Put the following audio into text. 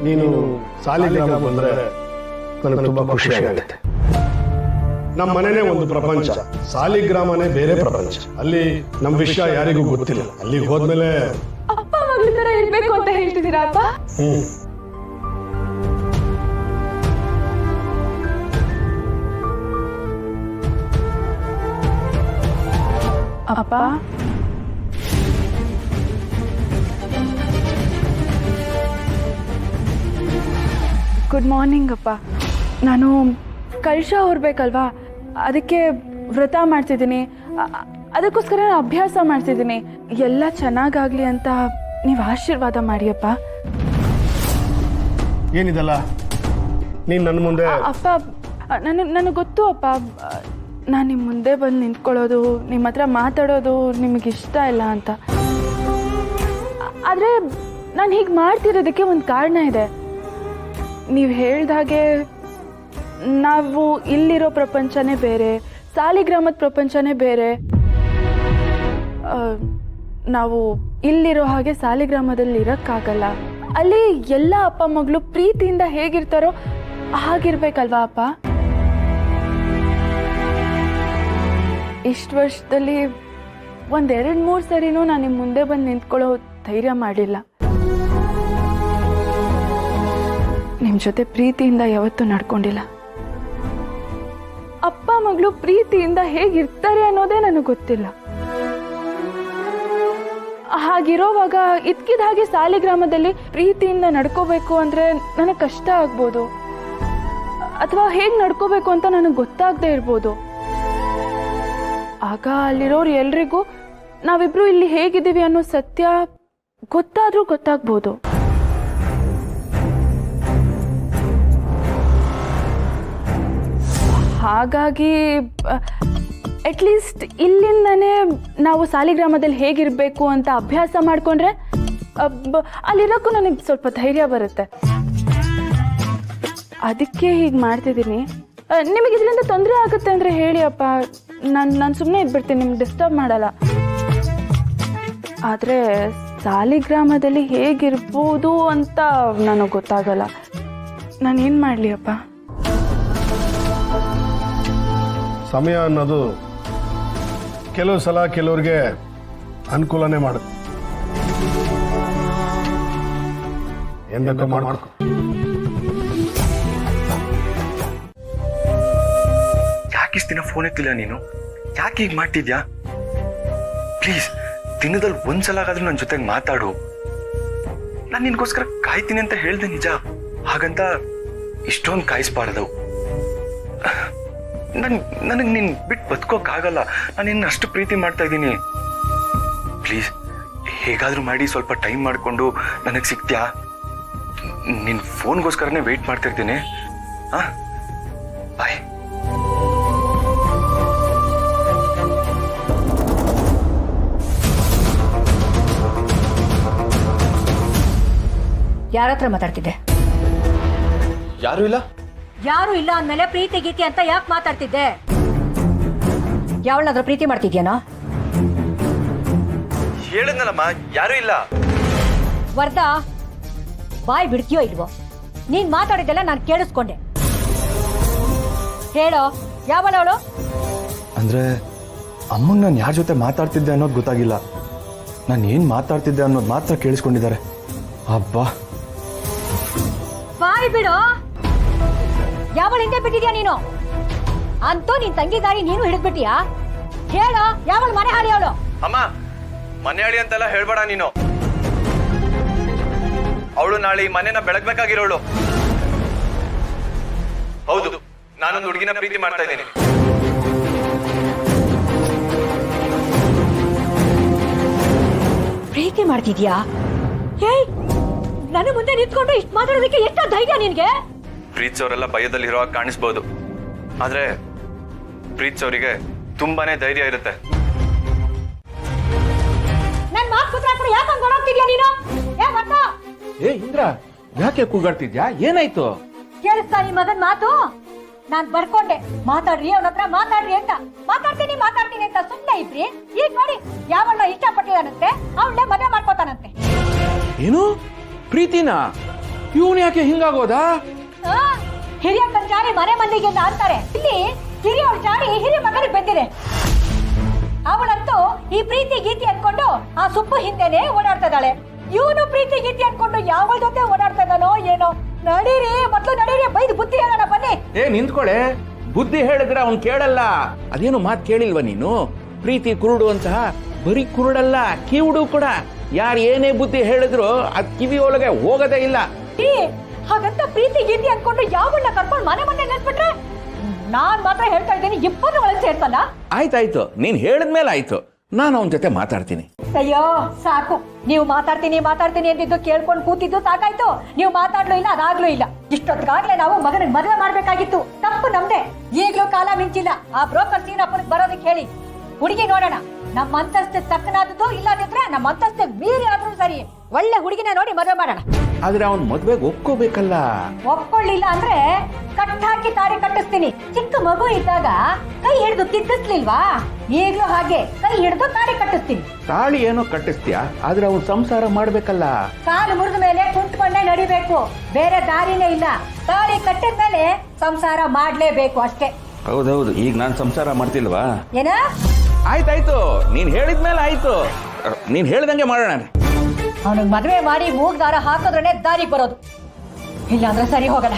ನೀನು ಸಾಲಿಗ್ರಾಮ ಬಂದ್ರೆ ನನಗೆ ತುಂಬಾ ಖುಷಿ ಆಗುತ್ತೆ. ನಮ್ಮ ಮನೆನೇ ಒಂದು ಪ್ರಪಂಚ, ಸಾಲಿಗ್ರಾಮನೇ ಬೇರೆ ಪ್ರಪಂಚ. ಅಲ್ಲಿ ನಮ್ಮ ವಿಷಯ ಯಾರಿಗೂ ಗೊತ್ತಿಲ್ಲ. ಅಲ್ಲಿಗೆ ಹೋದ್ಮೇಲೆ ಅಪ್ಪ ಮಗಳ ತರ ಇರ್ಬೇಕು ಅಂತ ಹೇಳ್ತಿದ್ದೀರಾ ಅಪ್ಪ? ಅಪ್ಪ ಗುಡ್ ಮಾರ್ನಿಂಗ್ ಅಪ್ಪ. ನಾನು ಕಳಶ ಹೊರಬೇಕಲ್ವಾ, ಅದಕ್ಕೆ ವ್ರತ ಮಾಡ್ತಿದ್ದೀನಿ. ಅದಕ್ಕೋಸ್ಕರ ನಾನು ಅಭ್ಯಾಸ ಮಾಡ್ತಿದ್ದೀನಿ. ಎಲ್ಲ ಚೆನ್ನಾಗಾಗ್ಲಿ ಅಂತ ನೀವು ಆಶೀರ್ವಾದ ಮಾಡಿಯಪ್ಪ. ಏನಿದಲ್ಲ ನೀನು ನನ್ನ ಮುಂದೆ? ಅಪ್ಪ ನನಗೆ ಗೊತ್ತು ಅಪ್ಪ, ನಾನು ನಿಮ್ಮ ಮುಂದೆ ಬಂದು ನಿಂತ್ಕೊಳ್ಳೋದು, ನಿಮ್ಮ ಹತ್ರ ಮಾತಾಡೋದು ನಿಮಗಿಷ್ಟ ಇಲ್ಲ ಅಂತ. ಆದರೆ ನಾನು ಹೀಗೆ ಮಾಡ್ತಿರೋದಕ್ಕೆ ಒಂದು ಕಾರಣ ಇದೆ. ನೀವು ಹೇಳ್ದಾಗೆ ನಾವು ಇಲ್ಲಿರೋ ಪ್ರಪಂಚನೇ ಬೇರೆ, ಸಾಲಿಗ್ರಾಮದ ಪ್ರಪಂಚನೇ ಬೇರೆ. ನಾವು ಇಲ್ಲಿರೋ ಹಾಗೆ ಸಾಲಿಗ್ರಾಮದಲ್ಲಿ ಇರೋಕ್ಕಾಗಲ್ಲ. ಅಲ್ಲಿ ಎಲ್ಲ ಅಪ್ಪ ಮಗಳು ಪ್ರೀತಿಯಿಂದ ಹೇಗಿರ್ತಾರೋ ಹಾಗಿರ್ಬೇಕಲ್ವಾ ಅಪ್ಪ? ಇಷ್ಟು ವರ್ಷದಲ್ಲಿ 1-2-3 ಸರಿನೂ ನಾನು ನಿಮ್ಮ ಮುಂದೆ ಬಂದು ನಿಂತ್ಕೊಳ್ಳೋ ಧೈರ್ಯ ಮಾಡಿಲ್ಲ. ನಿಮ್ಮ ಜೊತೆ ಪ್ರೀತಿಯಿಂದ ಯಾವತ್ತೂ ನಡ್ಕೊಂಡಿಲ್ಲ. ಅಪ್ಪ ಮಗಳು ಪ್ರೀತಿಯಿಂದ ಹೇಗಿರ್ತಾರೆ ಅನ್ನೋದೇ ನನಗೆ ಗೊತ್ತಿಲ್ಲ. ಹಾಗಿರೋವಾಗ ಇದ್ಕಿದ ಹಾಗೆ ಸಾಲಿಗ್ರಾಮದಲ್ಲಿ ಪ್ರೀತಿಯಿಂದ ನಡ್ಕೋಬೇಕು ಅಂದರೆ ನನಗೆ ಕಷ್ಟ ಆಗ್ಬೋದು, ಅಥವಾ ಹೇಗೆ ನಡ್ಕೋಬೇಕು ಅಂತ ನನಗೆ ಗೊತ್ತಾಗದೇ ಇರ್ಬೋದು. ಆಗ ಅಲ್ಲಿರೋರು ಎಲ್ರಿಗೂ ನಾವಿಬ್ರು ಇಲ್ಲಿ ಹೇಗಿದ್ದೀವಿ ಅನ್ನೋ ಸತ್ಯ ಗೊತ್ತಾದ್ರೂ ಗೊತ್ತಾಗ್ಬೋದು. ಹಾಗಾಗಿ ಅಟ್ಲೀಸ್ಟ್ ಇಲ್ಲಿಂದನೇ ನಾವು ಸಾಲಿಗ್ರಾಮದಲ್ಲಿ ಹೇಗಿರಬೇಕು ಅಂತ ಅಭ್ಯಾಸ ಮಾಡಿಕೊಂಡ್ರೆ ಅಲ್ಲಿರೋಕ್ಕೂ ನನಗೆ ಸ್ವಲ್ಪ ಧೈರ್ಯ ಬರುತ್ತೆ. ಅದಕ್ಕೆ ಹೀಗೆ ಮಾಡ್ತಿದ್ದೀನಿ. ನಿಮಗೆ ಇದರಿಂದ ತೊಂದರೆ ಆಗುತ್ತೆ ಅಂದರೆ ಹೇಳಿ ಅಪ್ಪ, ನಾನು ಸುಮ್ಮನೆ ಇದ್ಬಿಡ್ತೀನಿ, ನಿಮ್ಗೆ ಡಿಸ್ಟರ್ಬ್ ಮಾಡಲ್ಲ. ಆದರೆ ಸಾಲಿಗ್ರಾಮದಲ್ಲಿ ಹೇಗಿರ್ಬೋದು ಅಂತ ನನಗೆ ಗೊತ್ತಾಗಲ್ಲ. ನಾನೇನು ಮಾಡಲಿ ಅಪ್ಪ? ಸಮಯ ಅನ್ನೋದು ಕೆಲವು ಸಲ ಕೆಲವ್ರಿಗೆ ಅನುಕೂಲನೇ ಮಾಡುತ್ತೆ. ಏನ್ ಬೇಕೋ ಮಾಡ್ಕೊ. ಯಾಕಿಷ್ಟು ದಿನ ಫೋನ್ ಎತ್ತಿಲ್ಲ ನೀನು? ಯಾಕೆ ಹೀಗೆ ಮಾಡ್ತಿದ್ಯಾ? ಪ್ಲೀಸ್ ದಿನದಲ್ಲಿ ಒಂದ್ಸಲ ಆದ್ರೂ ನನ್ನ ಜೊತೆಗೆ ಮಾತಾಡು. ನಾನು ನಿನ್ಗೋಸ್ಕರ ಕಾಯ್ತೀನಿ ಅಂತ ಹೇಳ್ದೆ ನಿಜ, ಹಾಗಂತ ಇಷ್ಟೊಂದು ಕಾಯಿಸ್ಬಾರ್ದು. ನನಗೆ ನೀನ್ ಬಿಟ್ಟು ಬದುಕೋಕ್ಕಾಗಲ್ಲ. ನಾನು ನಿನ್ನ ಅಷ್ಟು ಪ್ರೀತಿ ಮಾಡ್ತಾ ಇದ್ದೀನಿ. ಪ್ಲೀಸ್ ಹೇಗಾದ್ರೂ ಮಾಡಿ ಸ್ವಲ್ಪ ಟೈಮ್ ಮಾಡಿಕೊಂಡು ನನಗೆ ಸಿಗ್ತೀಯಾ? ನಿನ್ನ ಫೋನ್ಗೋಸ್ಕರನೇ ವೆಯ್ಟ್ ಮಾಡ್ತಿರ್ತೀನಿ. ಬಾಯ್. ಯಾರ ಹತ್ರ ಮಾತಾಡ್ತಿದ್ದೆ? ಯಾರು ಇಲ್ಲ. ಯಾರು ಇಲ್ಲ ಅಂದ್ಮೇಲೆ ಪ್ರೀತಿ ಗೀತಿ ಅಂತ ಯಾಕೆ ಮಾತಾಡ್ತಿದ್ದೆ? ಯಾವಳಾದ್ರೂ ಪ್ರೀತಿ ಮಾಡ್ತಿದ್ಯಾನೋ? ಹೇಳಿದ್ನಲ್ಲಮ್ಮ, ಯಾರು ಇಲ್ಲ. ವರ್ಧಾ, ಬಾಯ್ ಬಿಡ್ತೀಯೋ ಇಲ್ವೋ? ನೀನ್ ಮಾತಾಡಿದ್ದೆಲ್ಲ ನಾನು ಕೇಳಿಸ್ಕೊಂಡೆ. ಹೇಳೋ, ಯಾವಳವಳು? ಅಂದ್ರೆ ಅಮ್ಮಂಗೆ ನಾನು ಯಾರ ಜೊತೆ ಮಾತಾಡ್ತಿದ್ದೆ ಅನ್ನೋದು ಗೊತ್ತಾಗಿಲ್ಲ. ನಾನು ಏನ್ ಮಾತಾಡ್ತಿದ್ದೆ ಅನ್ನೋದು ಮಾತ್ರ ಕೇಳಿಸ್ಕೊಂಡಿದ್ದಾರೆ. ಅಬ್ಬಾ, ಬಾಯ್ ಬಿಡು. ಯಾವಳ ಹಿಂದೆ ಬಿಟ್ಟಿದ್ಯಾ ನೀನು? ಅಂತೂ ನಿನ್ ತಂಗಿ ದಾರಿ ನೀನು ಹಿಡಿದ್ಬಿಟ್ಟಿಯಾ? ಹೇಳೋ, ಯಾವಳ ಮನೆ ಹಾಡಿ ಅವಳು? ಅಮ್ಮ, ಮನೆ ಹಾಳಿ ಅಂತೆಲ್ಲ ಹೇಳ್ಬೇಡ ನೀನು. ಅವಳು ನಾಳೆ ಈ ಮನೆನ ಬೆಳಗ್ಬೇಕಾಗಿರೋಳು. ಹೌದು, ನಾನೊಂದು ಹುಡುಗಿನ ಪ್ರೀತಿ ಮಾಡ್ತಾ ಇದ್ದೀನಿ. ಪ್ರೀತಿ ಮಾಡ್ತಿದ್ಯಾ? ಏಯ್, ನನ್ನ ಮುಂದೆ ನಿಂತ್ಕೊಂಡು ಇಷ್ಟು ಮಾತಾಡೋದಕ್ಕೆ ಎಷ್ಟು ಧೈರ್ಯ ನಿನ್ಗೆ? ಪ್ರೀತಿಸೋರೆಲ್ಲ ಭಯದಲ್ಲಿರೋ ಕಾಣಿಸ್ಬೋದು, ಆದ್ರೆ ಪ್ರೀತಿಸೋರಿಗೆ ತುಂಬಾನೇ ಧೈರ್ಯ ಇರುತ್ತೆ. ನನ್ ಮಾತು ಕೂತ್ರಾ ಯಾಕೆ ಹಂಗೋಡ್ತಿದ್ಯಾ ನೀನು? ಏ ಇಂದ್ರ, ಯಾಕೆ ಕೂಗಾಡ್ತಿದ್ಯಾ? ಏನಾಯ್ತು? ಕೇಳಿಸ್ತಾ ಈ ಮಗನ್ ಮಾತು? ನಾನ್ ಬರ್ಕೊಂಡೆ ಮಾತಾಡ್ರಿ, ಅವನ ಹತ್ರ ಮಾತಾಡ್ರಿ ಅಂತ. ಮಾತಾಡ್ತೀನಿ ಅಂತ ಸುಮ್ಮನೆ ಇದ್ರಿ. ಈಗ ನೋಡಿ, ಯಾವನ್ನ ಇಷ್ಟಪಟ್ಟಿದಾನಂತೆ ಅವಳನ್ನೇ ಮದುವೆ ಮಾಡ್ಕೋತಾನಂತೆ. ಏನು ಪ್ರೀತಿನಾ? ಇವನು ಯಾಕೆ ಹಿಂಗಾಗೋದಾ? ಆ, ಹಿರಿಯ ಜಾರಿ ಮನೆ ಮಂದಿಗೆ ಅಂತ ಅಂತಾರೆ. ಇಲ್ಲಿ ಹಿರಿಯವಳ ಜಾರಿ ಹಿರಿಯ ಮಗನಿಗೆ ಬಂದಿದೆ. ಅವಳಂತೂ ಈ ಪ್ರೀತಿ ಗೀತಿ ಅನ್ಕೊಂಡು ಆ ಸುಬ್ಬು ಹಿಂದೆನೆ ಓಡಾಡ್ತಾ ಇದ್ದಾಳೆ. ಇವನು ಪ್ರೀತಿ ಗೀತಿ ಅನ್ಕೊಂಡು ಯಾವ ಜೊತೆ ಓಡಾಡ್ತಾ ಇದ್ದಾನೋ ಏನೋ. ನಡೀರಿ ಮೊದ್ಲು ನಡೀರಿ, ಬೈದು ಬುದ್ಧಿ ಹೇಳೋಣ ಬನ್ನಿ. ನಿಂತ್ಕೊಳೆ, ಬುದ್ಧಿ ಹೇಳಿದ್ರೆ ಅವ್ನು ಕೇಳಲ್ಲ. ಅದೇನು ಮಾತು ಕೇಳಿಲ್ವ ನೀನು? ಪ್ರೀತಿ ಕುರುಡು ಅಂತ ಬರೀ ಕುರುಡಲ್ಲ, ಕಿವುಡು ಕೂಡ. ಯಾರು ಏನೇ ಬುದ್ಧಿ ಹೇಳಿದ್ರು ಅದ್ ಕಿವಿ ಒಳಗೆ ಹೋಗದೇ ಇಲ್ಲ. ಹಾಗಂತ ಪ್ರೀತಿ ಗೀತಿ ಅನ್ಕೊಂಡು ಯಾವನ್ನ ಕರ್ಕೊಂಡು ಮನೆ ಮನೆ ನೆನ್ಬಿಟ್ರೆ ನಾನ್ ಮಾತ್ರ ಹೇಳ್ತಾ ಇದ್ದೀನಿ, ಇಬ್ಬರು ಒಳಗೆ ಸೇರ್ಸಲ್ಲ. ಆಯ್ತಾಯ್ತು, ನೀನ್ ಹೇಳಿದ್ಮೇಲೆ ಆಯ್ತು. ನಾನು ಅವನ ಜೊತೆ ಮಾತಾಡ್ತೀನಿ. ಅಯ್ಯೋ ಸಾಕು, ನೀವು ಮಾತಾಡ್ತೀನಿ ಅಂದಿದ್ದು ಕೇಳ್ಕೊಂಡು ಕೂತಿದ್ದು ಸಾಕಾಯ್ತು. ನೀವು ಮಾತಾಡ್ಲೂ ಇಲ್ಲ, ಅದಾಗ್ಲೂ ಇಲ್ಲ. ಇಷ್ಟೊತ್ತಿಗಾಗ್ಲೇ ನಾವು ಮಗನಿಗೆ ಮದುವೆ ಮಾಡ್ಬೇಕಾಗಿತ್ತು. ತಪ್ಪು ನಮ್ದೆ. ಈಗ್ಲೂ ಕಾಲ ಮಿಂಚಿಲ್ಲ. ಆ ಬ್ರೋಕರ್ ಸೀನಪ್ಪನಿಗೆ ಬರೋದಕ್ಕೆ ಹೇಳಿ. ಹುಡುಗಿ ನೋಡೋಣ, ನಮ್ಮ ಅಂತಸ್ತು ತಕ್ಕನಾದದ್ದು. ಇಲ್ಲದಿದ್ರೆ ನಮ್ಮ ಅಂತಸ್ತು ಮೀರಿ ಆದ್ರೂ ಸರಿ, ಒಳ್ಳೆ ಹುಡುಗಿನ ನೋಡಿ ಮದುವೆ ಮಾಡೋಣ. ಆದ್ರೆ ಅವನ್ ಮದ್ವೆಗೆ ಒಪ್ಕೋಬೇಕಲ್ಲ. ಒಪ್ಕೊಳ್ಳಿಲ್ಲ ಅಂದ್ರೆ ಕಟ್ಟಾಕಿ ತಾಳಿ ಕಟ್ಟಿಸ್ತೀನಿ. ಚಿಕ್ಕ ಮಗು ಇದ್ದಾಗ ಕೈ ಹಿಡಿದು ತಿದ್ದಿಸ್ಲಿಲ್ವಾ? ಈಗ್ಲೂ ಹಾಗೆ ಕೈ ಹಿಡಿದು ತಾಳಿ ಕಟ್ಟಿಸ್ತೀನಿ. ತಾಳಿ ಏನೋ ಕಟ್ಟಿಸ್ತೀಯಾ, ಆದ್ರೆ ಅವನ್ ಸಂಸಾರ ಮಾಡ್ಬೇಕಲ್ಲ. ಕಾಲು ಮುರಿದ ಮೇಲೆ ಕುಂತ್ಕೊಂಡೇ ನಡಿಬೇಕು, ಬೇರೆ ದಾರಿನೇ ಇಲ್ಲ. ತಾಳಿ ಕಟ್ಟಿದ ಮೇಲೆ ಸಂಸಾರ ಮಾಡ್ಲೇಬೇಕು ಅಷ್ಟೇ. ಹೌದೌದು, ಈಗ ನಾನ್ ಸಂಸಾರ ಮಾಡ್ತಿಲ್ವಾ? ಏನ? ಆಯ್ತಾಯ್ತು, ನೀನ್ ಹೇಳಿದ್ಮೇಲೆ ಆಯ್ತು. ನೀನ್ ಹೇಳ್ದಂಗೆ ಮಾಡೋಣ. ಅವನಿಗೆ ಮದುವೆ ಮಾಡಿ ಮೂಗ್ ದಾರ ಹಾಕಿದ್ರೇನೆ ದಾರಿಗೆ ಬರೋದು, ಇಲ್ಲಾಂದ್ರೆ ಸರಿ ಹೋಗಲ್ಲ.